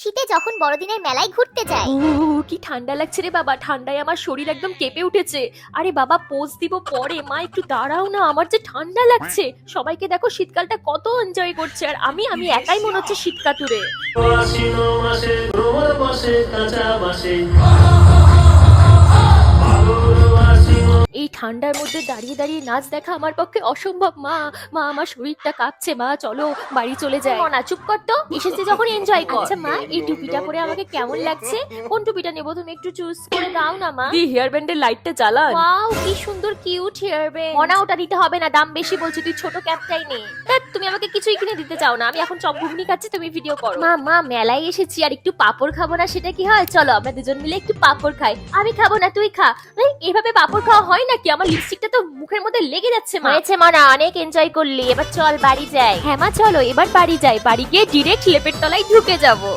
শীতে যখন বড়দিনের মেলায় ঘুরতে যায়। কি ঠান্ডা লাগছে রে বাবা, ঠান্ডায় আমার শরীর একদম কেঁপে উঠেছে। আরে বাবা পোজ দিব পরে, মা একটু দাঁড়াও না, আমার যে ঠান্ডা লাগছে। সবাইকে দেখো শীতকালটা কত এনজয় করছে, আর আমি একাই মনে হচ্ছে শীত কাতুরে। আশ্বিন মাসে ভ্রমর বসে কাঁচা বাসে এই ঠান্ডার মধ্যে দাঁড়িয়ে দাঁড়িয়ে নাচ দেখা আমার পক্ষে অসম্ভব। মা মা আমার শরীরটা কাঁপছে, মা চলো বাড়ি চলে যাই। মনা চুপ কর তো, এসেছে যখন এনজয় কর। আচ্ছা মা, এই টুপিটা পরে আমাকে কেমন লাগছে? কোন টুপিটা নেবো তুমি একটু চুজ করে দাও না মা। কি হেয়ার ব্যান্ডের লাইটটা জ্বালান। ওয়াও কি সুন্দর কিউট হেয়ার ব্যান্ড। মনা ওটা দিতে হবে না, দাম বেশি বলছি, তুই ছোট ক্যাপটাই নে। তুমি আমাকে কিছুই কিনে দিতে চাও না, আমি এখন চপ ঘুগনি খাচ্ছি, তুমি ভিডিও করো। মা মা মেলায় এসেছি আর একটু পাপড় খাবো না, সেটা কি হয়? চলো আমরা দুজন মিলে একটু পাপড় খাই। আমি খাবো না, তুই খা। এইভাবে পাপড় খাওয়া হয় নাকি? আমার লিপস্টিকটা তো মুখের মধ্যে লেগে যাচ্ছে। মা হয়েছে মা, অনেক এনজয় করলি, এবার চল বাড়ি যাই। হ্যাঁ মা চলো এবার বাড়ি যাই, বাড়ি গিয়ে ডিরেক্ট লেপের তলায় ঢুকে যাবো।